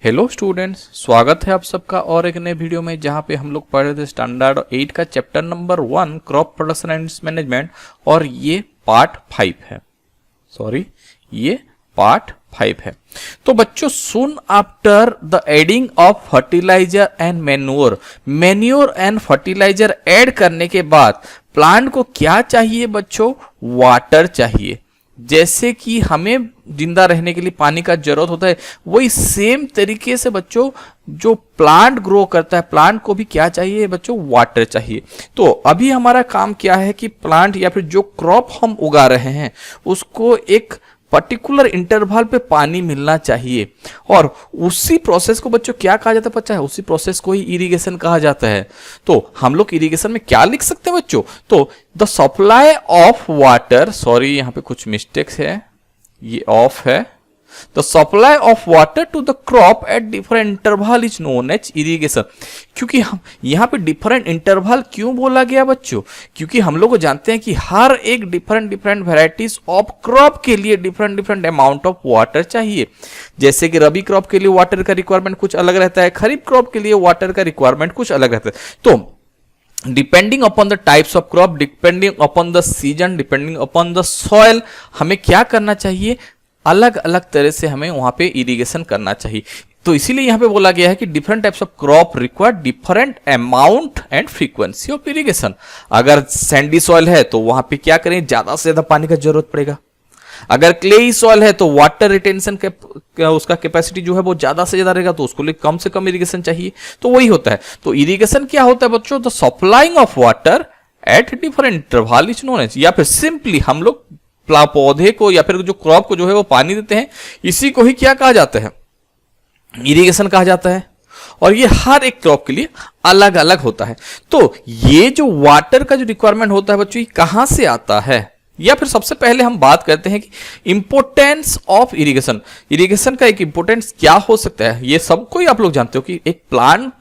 Hello students, स्वागत है आप सबका और एक नए वीडियो में जहां पे हम लोग पढ़ रहे थे स्टैंडर्ड 8 का chapter number 1 crop production and management और ये पार्ट 5 है। ये पार्ट 5 है। तो बच्चों, soon after the adding of fertilizer and manure and fertilizer add करने के बाद प्लांट को क्या चाहिए बच्चों? वाटर चाहिए। जैसे कि हमें जिंदा रहने के लिए पानी का जरूरत होता है, वही सेम तरीके से बच्चों जो प्लांट ग्रो करता है, प्लांट को भी क्या चाहिए बच्चों? वाटर चाहिए। तो अभी हमारा काम क्या है कि प्लांट या फिर जो क्रॉप हम उगा रहे हैं उसको एक पर्टिकुलर इंटरवल पे पानी मिलना चाहिए, और उसी प्रोसेस को बच्चों क्या कहा जाता है पता है? उसी प्रोसेस को ही इरिगेशन कहा जाता है। तो हम लोग इरिगेशन में क्या लिख सकते हैं बच्चों? तो the supply of water, sorry यहाँ पे कुछ मिस्टेक्स है, ये ऑफ है। The supply of water to the crop at different interval is known as irrigation. क्योंकि हम यहाँ पे डिफरेंट इंटरवल क्यों बोला गया बच्चों? क्योंकि हम लोग को जानते हैं कि हर एक डिफरेंट वेराइटीज ऑफ क्रॉप के लिए डिफरेंट अमाउंट ऑफ वाटर चाहिए। जैसे कि रबी क्रॉप के लिए वाटर का रिक्वायरमेंट कुछ अलग रहता है, खरीफ क्रॉप के लिए वाटर का रिक्वायरमेंट कुछ अलग रहता है। तो depending upon the types of crop, depending upon the season, depending upon the soil, हमें क्या करना चाहिए? अलग अलग तरह से हमें वहां पे इरिगेशन करना चाहिए। तो इसीलिए यहां पे बोला गया है कि different types of crop require different amount and frequency of irrigation. अगर सैंडी सॉइल है तो वहां पे क्या करें? ज्यादा से ज्यादा पानी का जरूरत पड़ेगा। अगर क्लेई सॉइल है तो वाटर रिटेंशन उसका कैपेसिटी जो है वो ज्यादा से ज्यादा रहेगा, तो उसको लिए कम से कम इरिगेशन चाहिए। तो वही होता है। तो इरिगेशन क्या होता है बच्चों? The supplying of water at different interval is known as, या फिर सिंपली हम लोग पौधे को या फिर जो क्रॉप को जो है वो पानी देते हैं, इसी को ही क्या कहा जाता है? इरिगेशन कहा जाता है। और ये हर एक क्रॉप के लिए अलग अलग होता है। तो ये जो वाटर का जो रिक्वायरमेंट होता है बच्चों, ये कहां से आता है? या फिर सबसे पहले हम बात करते हैं कि इंपोर्टेंस ऑफ इरिगेशन। इरिगेशन का एक इंपोर्टेंस क्या हो सकता है? ये सबको ही आप लोग जानते हो कि एक प्लांट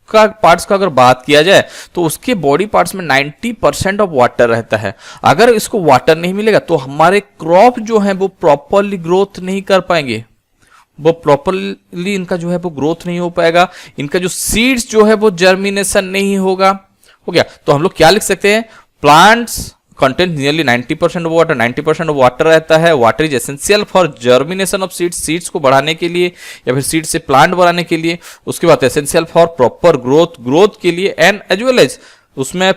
का पार्ट्स का अगर बात किया जाए तो उसके बॉडी पार्ट्स में 90% ऑफ वाटर रहता है। अगर इसको वाटर नहीं मिलेगा तो हमारे क्रॉप जो है वो प्रॉपरली ग्रोथ नहीं कर पाएंगे, वो प्रॉपरली इनका जो है वो ग्रोथ नहीं हो पाएगा, इनका जो सीड्स जो है वो जर्मिनेशन नहीं होगा। हो गया। तो हम लोग क्या लिख सकते हैं? Plants content nearly 90% of water, 90% of water रहता है। Water is essential for germination of seeds, seeds को बढ़ाने के लिए या फिर सीड से प्लांट बनाने के लिए। उसके बाद एसेंशियल फॉर प्रॉपर ग्रोथ के लिए, एंड एज वेल एज उसमें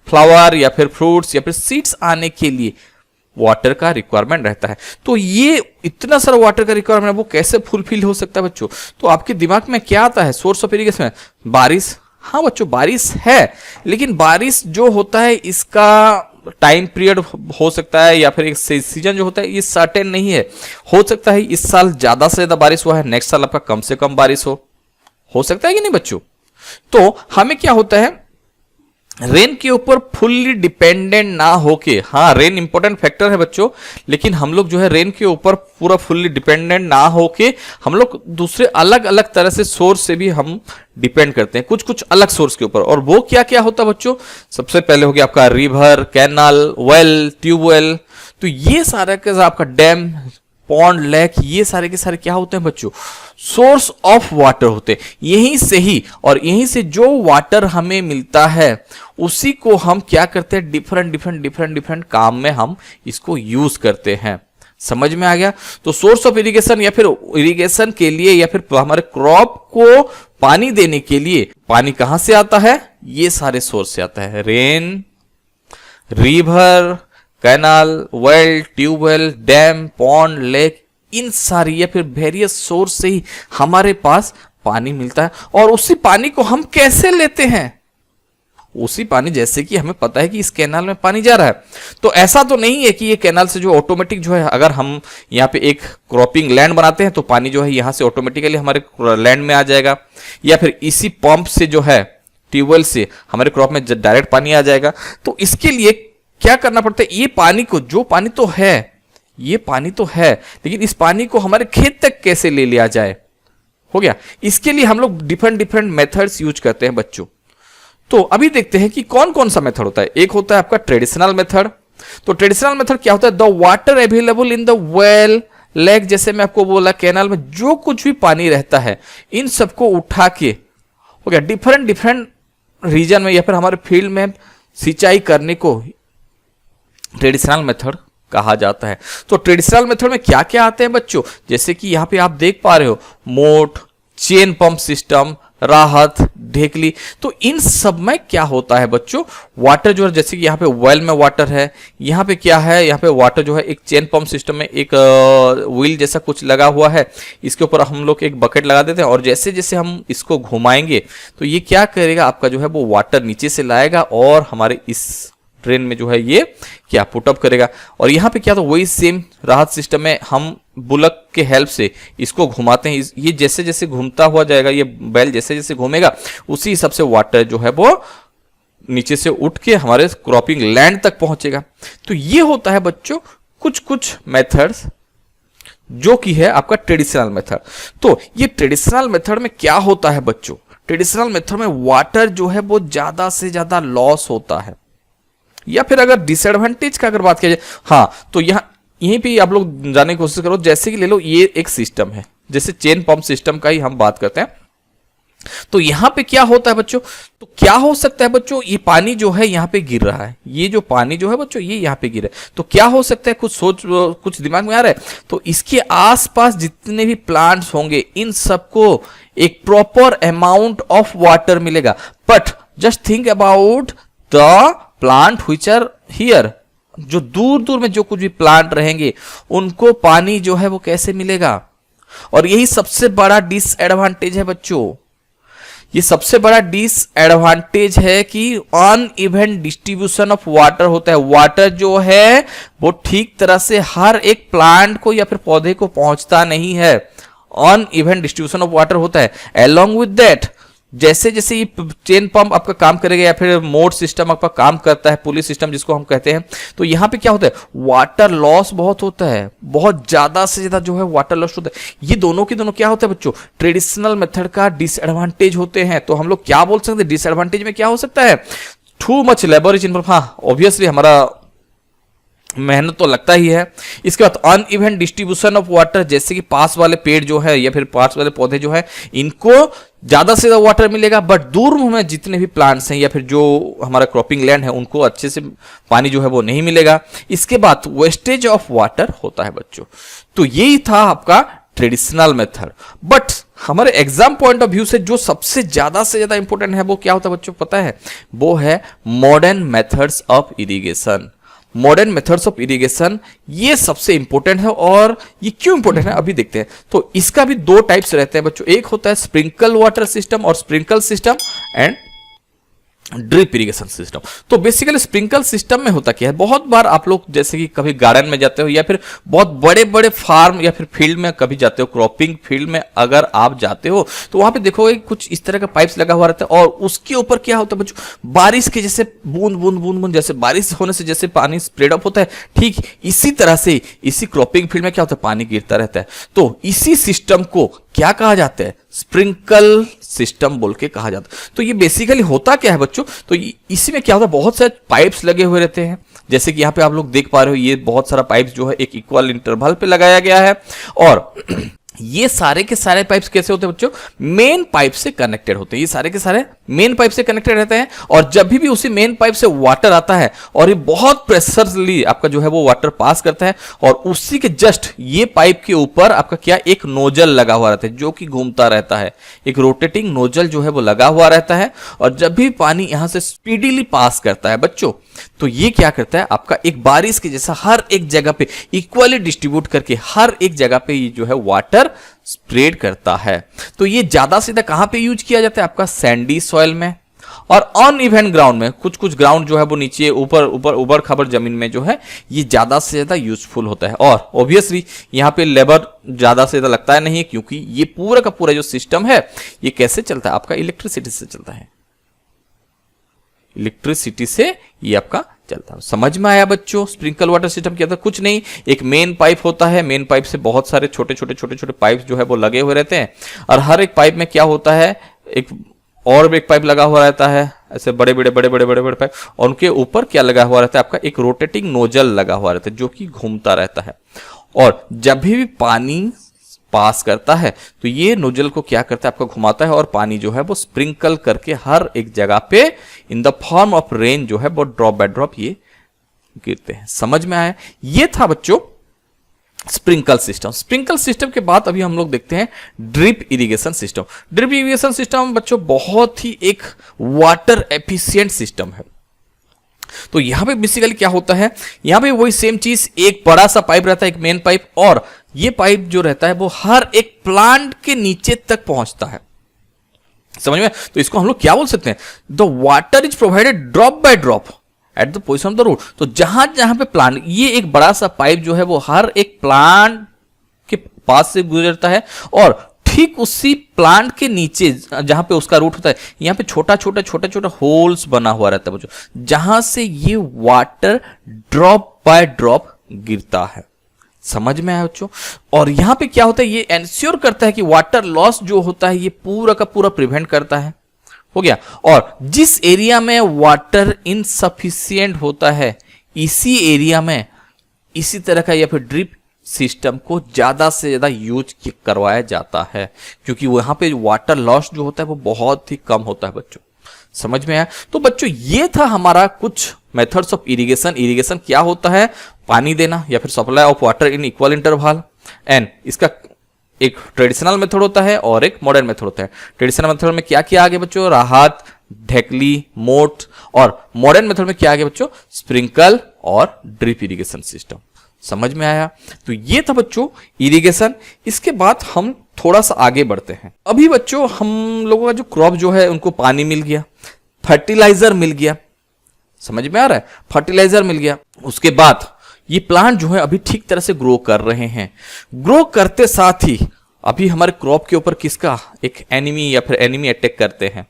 फ्लावर या फिर फ्रूट्स या फिर सीड्स आने के लिए वाटर का रिक्वायरमेंट रहता है। तो ये इतना सारा वाटर का रिक्वायरमेंट वो कैसे फुलफिल हो सकता है बच्चों? तो आपके दिमाग में क्या आता है सोर्स ऑफ इरिगेशन? बारिश। हाँ बच्चों, बारिश है, लेकिन बारिश जो होता है इसका टाइम पीरियड हो सकता है या फिर एक सीजन जो होता है ये सर्टेन नहीं है। हो सकता है इस साल ज्यादा से ज्यादा बारिश हुआ है, नेक्स्ट साल आपका कम से कम बारिश हो सकता है कि नहीं बच्चों? तो हमें क्या होता है? रेन के ऊपर फुल्ली डिपेंडेंट ना होके, हाँ रेन इंपॉर्टेंट फैक्टर है बच्चों, लेकिन हम लोग जो है रेन के ऊपर पूरा फुल्ली डिपेंडेंट ना होके हम लोग दूसरे अलग अलग तरह से सोर्स से भी हम डिपेंड करते हैं, कुछ कुछ अलग सोर्स के ऊपर। और वो क्या क्या होता है बच्चों? सबसे पहले हो गया आपका रिवर, कैनाल, वेल, ट्यूबवेल। तो ये सारा का आपका डैम, पॉन्ड, लेक, ये सारे के सारे क्या होते हैं बच्चों? सोर्स ऑफ वाटर होते हैं। यहीं से ही, और यहीं से जो वाटर हमें मिलता है उसी को हम क्या करते हैं? डिफरेंट काम में हम इसको यूज करते हैं। समझ में आ गया? तो सोर्स ऑफ इरिगेशन या फिर इरिगेशन के लिए या फिर हमारे क्रॉप को पानी देने के लिए पानी कहां से आता है? ये सारे सोर्स से आता है। Rain, river, canal, well, tubewell, dam, pond, lake, इन सारी या फिर वेरियस सोर्स से ही हमारे पास पानी मिलता है। और उसी पानी को हम कैसे लेते हैं? उसी पानी, जैसे कि हमें पता है कि इस कैनाल में पानी जा रहा है, तो ऐसा तो नहीं है कि ये कैनाल से जो ऑटोमेटिक जो है, अगर हम यहाँ पे एक क्रॉपिंग लैंड बनाते हैं तो पानी जो है यहाँ से ऑटोमेटिकली हमारे लैंड में आ जाएगा, या फिर इसी पंप से जो है ट्यूबवेल से हमारे क्रॉप में डायरेक्ट पानी आ जाएगा। तो इसके लिए क्या करना पड़ता है? ये पानी को, जो पानी तो है, ये पानी तो है, लेकिन इस पानी को हमारे खेत तक कैसे ले लिया जाए? हो गया। इसके लिए हम लोग डिफरेंट मेथड्स यूज करते हैं बच्चों। तो अभी देखते हैं कि कौन कौन सा मेथड होता है। एक होता है आपका ट्रेडिशनल मेथड। तो ट्रेडिशनल मेथड क्या होता है? The water available in the well lake, जैसे मैं आपको बोला कैनाल में जो कुछ भी पानी रहता है इन सबको उठा के हो गया डिफरेंट डिफरेंट रीजन में या फिर हमारे फील्ड में सिंचाई करने को ट्रेडिशनल मेथड कहा जाता है। तो ट्रेडिशनल मेथड में क्या क्या आते हैं बच्चों, जैसे कि यहाँ पे आप देख पा रहे हो मोट, चेन पंप सिस्टम, राहत, ढेकली। तो इन सब में क्या होता है बच्चों, वाटर जो है, जैसे कि यहाँ पे वेल में वाटर है, यहाँ पे क्या है, यहाँ पे वाटर जो है एक चेन पंप सिस्टम में एक व्हील जैसा कुछ लगा हुआ है, इसके ऊपर हम लोग एक बकेट लगा देते हैं और जैसे जैसे हम इसको घुमाएंगे तो ये क्या करेगा, आपका जो है वो वाटर नीचे से लाएगा और हमारे इस ट्रेन में जो है ये क्या पुटअप करेगा। और यहाँ पे क्या, तो वही सेम राहत सिस्टम में हम बुलक के हेल्प से इसको घुमाते हैं। ये जैसे जैसे घूमता हुआ जाएगा, ये बैल जैसे जैसे घूमेगा उसी हिसाब से वाटर जो है वो नीचे से उठ के हमारे क्रॉपिंग लैंड तक पहुंचेगा। तो ये होता है बच्चों कुछ कुछ मेथड्स जो कि है आपका ट्रेडिशनल मेथड। तो ये ट्रेडिशनल मेथड में क्या होता है बच्चों, ट्रेडिशनल मेथड में वाटर जो है वो ज्यादा से ज्यादा लॉस होता है। या फिर अगर डिसएडवांटेज का अगर बात किया जाए, हाँ, तो यहीं पे आप लोग जानने की कोशिश करो। जैसे कि ले लो ये एक सिस्टम है, जैसे चेन पंप सिस्टम का ही हम बात करते हैं। तो यहां पे क्या होता है बच्चों, तो क्या हो सकता है बच्चों, ये पानी जो है यहां पे गिर रहा है, ये जो पानी जो है बच्चों ये यहां पे गिर रहा है। तो क्या हो सकता है, कुछ दिमाग में आ रहा है, तो इसके आसपास जितने भी प्लांट्स होंगे इन सबको एक प्रॉपर अमाउंट ऑफ वाटर मिलेगा। But just think about the plant which are here, जो दूर दूर में जो कुछ भी प्लांट रहेंगे उनको पानी जो है वो कैसे मिलेगा। और यही सबसे बड़ा डिसएडवांटेज है बच्चों, ये सबसे बड़ा डिसएडवांटेज है कि अनइवन डिस्ट्रीब्यूशन ऑफ वाटर होता है। वाटर जो है वो ठीक तरह से हर एक प्लांट को या फिर पौधे को पहुंचता नहीं है, अनइवन डिस्ट्रीब्यूशन ऑफ वाटर होता है। अलोंग विद दैट, जैसे जैसे ये चेन पंप आपका काम करेगा या फिर मोड सिस्टम आपका काम करता है, पुली सिस्टम जिसको हम कहते हैं, तो यहां पे क्या होता है, वाटर लॉस बहुत होता है, बहुत ज्यादा से ज्यादा जो है वाटर लॉस होता है। ये दोनों के दोनों क्या होता है बच्चों, ट्रेडिशनल मेथड का डिसएडवांटेज होते हैं। तो हम लोग क्या बोल सकते हैं, डिसएडवांटेज में क्या हो सकता है, too much labour is involve. हाँ, ऑब्वियसली हमारा मेहनत तो लगता ही है। इसके बाद अनइवन डिस्ट्रीब्यूशन ऑफ वाटर, जैसे कि पास वाले पेड़ जो है या फिर पास वाले पौधे जो है इनको ज्यादा से ज्यादा वाटर मिलेगा, बट दूर में जितने भी प्लांट्स हैं या फिर जो हमारा क्रॉपिंग लैंड है उनको अच्छे से पानी जो है वो नहीं मिलेगा। इसके बाद वेस्टेज ऑफ वाटर होता है बच्चों। तो यही था आपका ट्रेडिशनल मेथड। बट हमारे एग्जाम पॉइंट ऑफ व्यू से जो सबसे ज्यादा इंपॉर्टेंट है वो क्या होता है बच्चों, पता है, वो है modern methods of irrigation. Modern methods of irrigation ये सबसे इंपॉर्टेंट है। और ये क्यों इंपॉर्टेंट है अभी देखते हैं। तो इसका भी दो टाइप्स रहते हैं बच्चों, एक होता है स्प्रिंकल वाटर सिस्टम और sprinkle system and drip irrigation system. तो बेसिकली स्प्रिंकल सिस्टम में होता क्या है, बहुत बार आप लोग जैसे कि कभी गार्डन में जाते हो या फिर बहुत बड़े बड़े फार्म या फिर फील्ड में कभी जाते हो, क्रॉपिंग फील्ड में अगर आप जाते हो तो वहां पे देखोगे कुछ इस तरह का पाइप्स लगा हुआ रहता है और उसके ऊपर क्या होता है बच्चों, बारिश के जैसे बूंद बूंद बूंद बूंद, जैसे बारिश होने से जैसे पानी स्प्रेड अप होता है, ठीक इसी तरह से इसी क्रॉपिंग फील्ड में क्या होता है, पानी गिरता रहता है। तो इसी सिस्टम को क्या कहा जाता है, स्प्रिंकल सिस्टम बोल के कहा जाता है। तो ये बेसिकली होता क्या है बच्चों, तो इसी में क्या होता है, बहुत सारे पाइप्स लगे हुए रहते हैं, जैसे कि यहाँ पे आप लोग देख पा रहे हो, ये बहुत सारा पाइप्स जो है एक इक्वल इंटरवल पे लगाया गया है। और ये सारे के सारे पाइप्स कैसे होते हैं बच्चों, मेन पाइप से कनेक्टेड होते हैं। ये सारे के सारे मेन पाइप से कनेक्टेड रहते हैं और जब भी उसी मेन पाइप से वाटर आता है और ये बहुत प्रेशरली आपका जो है वो वाटर पास करता है और उसी के जस्ट ये पाइप के ऊपर आपका क्या एक नोजल लगा हुआ रहता है जो कि घूमता रहता है, एक रोटेटिंग नोजल जो है वो लगा हुआ रहता है। और जब भी पानी यहां से स्पीडीली पास करता है बच्चों, तो ये क्या करता है, आपका एक बारिश के जैसा हर एक जगह पे इक्वली डिस्ट्रीब्यूट करके हर एक जगह पे ये जो है वाटर स्प्रेड करता है। तो ये ज्यादा से ज्यादा कहां पे यूज किया जाता है, आपका सैंडी सॉइल में और अनइवन ग्राउंड में। कुछ कुछ ग्राउंड जो है वो नीचे ऊपर ऊपर उबड़ खाबड़ जमीन में जो है ये ज्यादा से ज्यादा यूजफुल होता है। और ऑब्वियसली यहाँ पे लेबर ज्यादा से ज्यादा लगता है नहीं है, क्योंकि ये पूरा का पूरा जो सिस्टम है ये कैसे चलता है, आपका इलेक्ट्रिसिटी से चलता है, इलेक्ट्रिसिटी से ये आपका चलता है। समझ में आया बच्चों, स्प्रिंकल वाटर सिस्टम क्या था, कुछ नहीं, एक मेन पाइप होता है, मेन पाइप से बहुत सारे छोटे छोटे पाइप जो है वो लगे हुए रहते हैं और हर एक पाइप में क्या होता है, एक और एक पाइप लगा हुआ रहता है, ऐसे बड़े बड़े पाइप, और उनके ऊपर क्या लगा हुआ रहता है, आपका एक रोटेटिंग नोजल लगा हुआ रहता है जो कि घूमता रहता है। और जब भी पानी पास करता है तो ये नोजल को क्या करता है, आपका घुमाता है और पानी जो है वो स्प्रिंकल करके हर एक जगह पे in the form of rain जो है वो ड्रॉप बाय ड्रॉप ये गिरते हैं। समझ में आया? ये था बच्चों स्प्रिंकल सिस्टम। स्प्रिंकल सिस्टम के बाद अभी हम लोग देखते हैं drip irrigation system. Drip irrigation system बच्चों बहुत ही एक वाटर एफिशिएंट सिस्टम है। तो यहां पे बेसिकली क्या होता है, यहां पे वही सेम चीज, एक बड़ा सा पाइप रहता है, एक मेन पाइप, और ये पाइप जो रहता है वो हर एक प्लांट के नीचे तक पहुंचता है। समझ में? तो इसको हम लोग क्या बोल सकते हैं, the water is provided drop by drop at the position of the root. तो जहां जहां पे प्लांट, ये एक बड़ा सा पाइप जो है वो हर एक प्लांट के पास से गुजरता है, और ठीक उसी प्लांट के नीचे जहां पे उसका रूट होता है, यहां पे छोटा छोटा होल्स बना हुआ रहता है बच्चों, जहां से ये वाटर ड्रॉप बाय ड्रॉप गिरता है। समझ में आया बच्चों? और यहां पे क्या होता है, ये एंश्योर करता है कि वाटर लॉस जो होता है ये पूरा का पूरा प्रिवेंट करता है। हो गया। और जिस एरिया में वाटर इनसफिशिएंट होता है, इसी एरिया में इसी तरह का या फिर ड्रिप सिस्टम को ज्यादा से ज्यादा यूज करवाया जाता है, क्योंकि वहां पे वाटर लॉस जो होता है वो बहुत ही कम होता है बच्चों। समझ में आया? तो बच्चों ये था हमारा कुछ मेथड्स ऑफ इरिगेशन। इरिगेशन क्या होता है, पानी देना या फिर supply of water in equal interval, and इसका एक ट्रेडिशनल मेथड होता है और एक मॉडर्न मेथड होता है। ट्रेडिशनल मेथड में क्या किया आगे बच्चों, राहत, ढेकली, मोट, और मॉडर्न मेथड में क्या आगे बच्चों, स्प्रिंकल और ड्रिप इरिगेशन सिस्टम। समझ में आया? तो ये था बच्चों इरिगेशन। इसके बाद हम थोड़ा सा आगे बढ़ते हैं। अभी बच्चों हम लोगों का जो क्रॉप जो है उनको पानी मिल गया, फर्टिलाइजर मिल गया। समझ में आ रहा है? फर्टिलाइजर मिल गया, उसके बाद ये प्लांट जो है अभी ठीक तरह से ग्रो कर रहे हैं। ग्रो करते साथ ही अभी हमारे क्रॉप के ऊपर किसका एक एनिमी या फिर एनिमी अटैक करते हैं,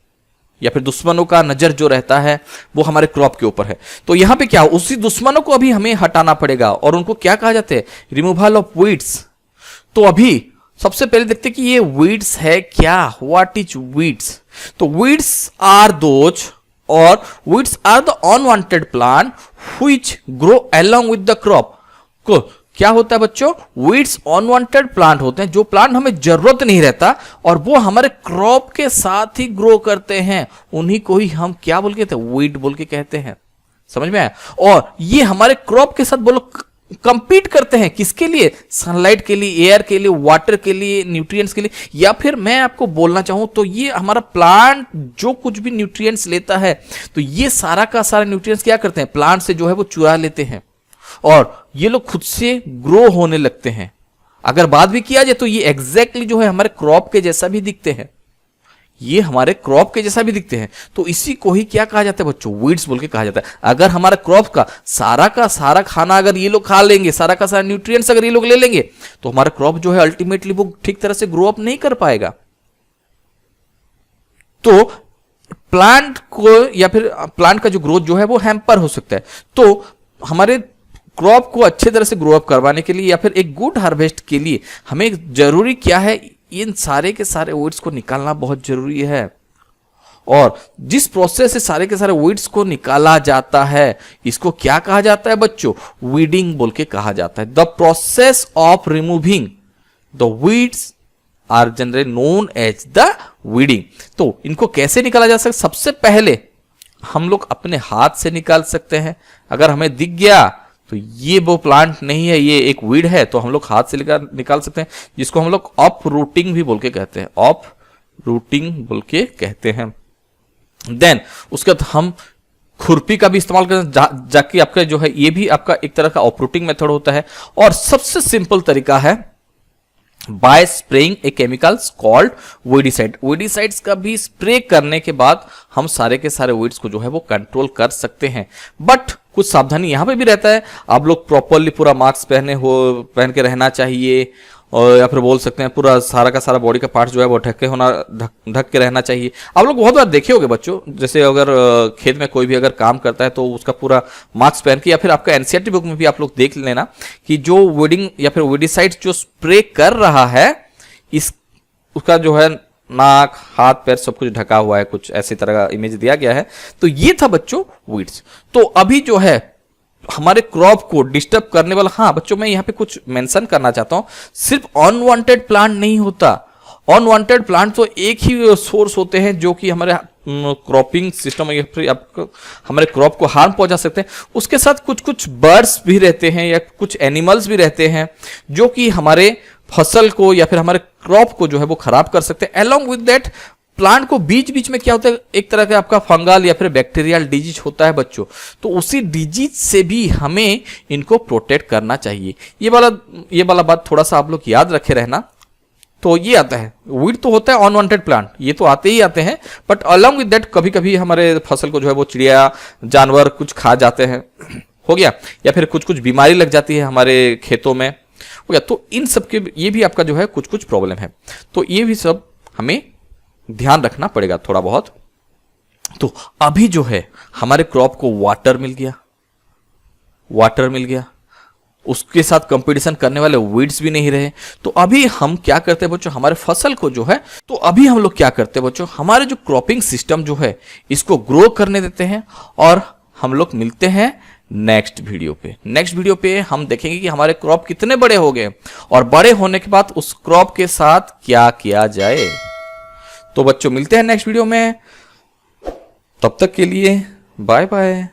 या फिर दुश्मनों का नजर जो रहता है वो हमारे क्रॉप के ऊपर है। तो यहां पे क्या, उसी दुश्मनों को अभी हमें हटाना पड़ेगा, और उनको क्या कहा जाता है, रिमूवल ऑफ वीड्स। तो अभी सबसे पहले देखते हैं कि ये वीड्स है क्या, व्हाट इज वीड्स। तो वीड्स आर दोज और weeds are the unwanted plant which grow along with the crop. को क्या होता है बच्चों, वीड्स अनवांटेड प्लांट होते हैं, जो प्लांट हमें जरूरत नहीं रहता और वो हमारे क्रॉप के साथ ही ग्रो करते हैं, उन्हीं को ही हम क्या बोल के, वीड बोल के कहते हैं। समझ में आया? और ये हमारे क्रॉप के साथ बोलो कंपीट करते हैं, किसके लिए, सनलाइट के लिए, एयर के लिए, वाटर के लिए, न्यूट्रिएंट्स के लिए, या फिर मैं आपको बोलना चाहूं तो ये हमारा प्लांट जो कुछ भी न्यूट्रिएंट्स लेता है, तो ये सारा का सारा न्यूट्रिएंट्स क्या करते हैं, प्लांट से जो है वो चुरा लेते हैं, और ये लोग खुद से ग्रो होने लगते हैं। अगर बात भी किया जाए तो ये एग्जैक्टली जो है हमारे क्रॉप के जैसा भी दिखते हैं, ये हमारे क्रॉप के जैसा भी दिखते हैं। तो इसी को ही क्या कहा जाता है बच्चों, वीड्स बोल के कहा जाता है। अगर हमारा क्रॉप का सारा खाना अगर ये लोग खा लेंगे, सारा का सारा न्यूट्रिएंट्स अगर ये लोग ले लेंगे, तो हमारा क्रॉप जो है अल्टीमेटली वो ठीक तरह से ग्रो अप नहीं कर पाएगा। तो प्लांट को या फिर प्लांट का जो ग्रोथ जो है वो हैम्पर हो सकता है। तो हमारे क्रॉप को अच्छे तरह से ग्रो अप करवाने के लिए या फिर एक गुड हार्वेस्ट के लिए हमें जरूरी क्या है, इन सारे के सारे वीड्स को निकालना बहुत जरूरी है। और जिस प्रोसेस से सारे के सारे वीड्स को निकाला जाता है, इसको क्या कहा जाता है बच्चों, वीडिंग बोल के कहा जाता है। The process of removing the weeds are generally known as the weeding. तो इनको कैसे निकाला जा सकता है, सबसे पहले हम लोग अपने हाथ से निकाल सकते हैं। अगर हमें दिख गया तो ये वो प्लांट नहीं है, ये एक वीड है, तो हम लोग हाथ से निकाल सकते हैं, जिसको हम लोग ऑफ रूटिंग भी बोल के कहते हैं, ऑफ रूटिंग बोल के कहते हैं। देन उसके बाद हम खुरपी का भी इस्तेमाल करते, जाके आपका जो है ये भी आपका एक तरह का ऑफ रूटिंग मेथड होता है। और सबसे सिंपल तरीका है बाय स्प्रेइंग ए केमिकल्स कॉल्ड वीडिसाइड। वीडिसाइड्स का भी स्प्रे करने के बाद हम सारे के सारे वीड्स को जो है वो कंट्रोल कर सकते हैं। बट कुछ सावधानी यहाँ पे भी रहता है, आप लोग प्रॉपरली पूरा मास्क पहन के रहना चाहिए, और या फिर बोल सकते हैं पूरा सारा का सारा बॉडी का पार्ट जो है वो ढक के रहना चाहिए। आप लोग बहुत बार देखे होंगे बच्चों, जैसे अगर खेत में कोई भी अगर काम करता है तो उसका पूरा मास्क पहन के, या फिर आपका एनसीईआरटी बुक में भी आप लोग देख लेना कि जो वीडिंग या फिर वीडिसाइड जो स्प्रे कर रहा है, उसका जो है नाक, हाथ, पैर सब कुछ ढका हुआ है, कुछ ऐसी तरह का इमेज दिया गया है। तो ये था बच्चों वीड्स। तो अभी जो है हमारे क्रॉप को डिस्टर्ब करने वाला, हाँ बच्चों मैं यहाँ पे कुछ मेंशन करना चाहता हूं, सिर्फ अनवांटेड प्लांट नहीं होता। अनवांटेड प्लांट तो एक ही सोर्स होते हैं जो कि हमारे क्रॉपिंग सिस्टम या फिर आपको हमारे क्रॉप को हार्म पहुंचा सकते हैं। उसके साथ कुछ कुछ बर्ड्स भी रहते हैं या कुछ एनिमल्स भी रहते हैं जो कि हमारे फसल को या फिर हमारे क्रॉप को जो है वो खराब कर सकते हैं। अलोंग विद दैट प्लांट को बीच बीच में क्या होता है, एक तरह का आपका फंगल या फिर बैक्टीरियल डिजीज होता है बच्चों, तो उसी डिजीज से भी हमें इनको प्रोटेक्ट करना चाहिए। ये वाला बात थोड़ा सा आप लोग याद रखे रहना। तो ये आता है, वीड तो होता है अनवांटेड प्लांट, ये तो आते ही आते हैं, बट अलोंग विद दैट कभी कभी हमारे फसल को जो है वो चिड़िया जानवर कुछ खा जाते हैं, हो गया, या फिर कुछ कुछ बीमारी लग जाती है हमारे खेतों में, हो गया। तो इन सब के ये भी आपका जो है कुछ कुछ प्रॉब्लम है, तो ये भी सब हमें ध्यान रखना पड़ेगा थोड़ा बहुत। तो अभी जो है हमारे क्रॉप को वाटर मिल गया, उसके साथ कंपटीशन करने वाले वीड्स भी नहीं रहे, तो अभी हम क्या करते हैं बच्चों, हमारे फसल को जो है, तो अभी हम लोग क्या करते हैं बच्चों, हमारे जो क्रॉपिंग सिस्टम जो है इसको ग्रो करने देते हैं। और हम लोग मिलते हैं नेक्स्ट वीडियो पे हम देखेंगे कि हमारे क्रॉप कितने बड़े हो गए और बड़े होने के बाद उस क्रॉप के साथ क्या किया जाए। तो बच्चों मिलते हैं नेक्स्ट वीडियो में, तब तक के लिए बाय बाय।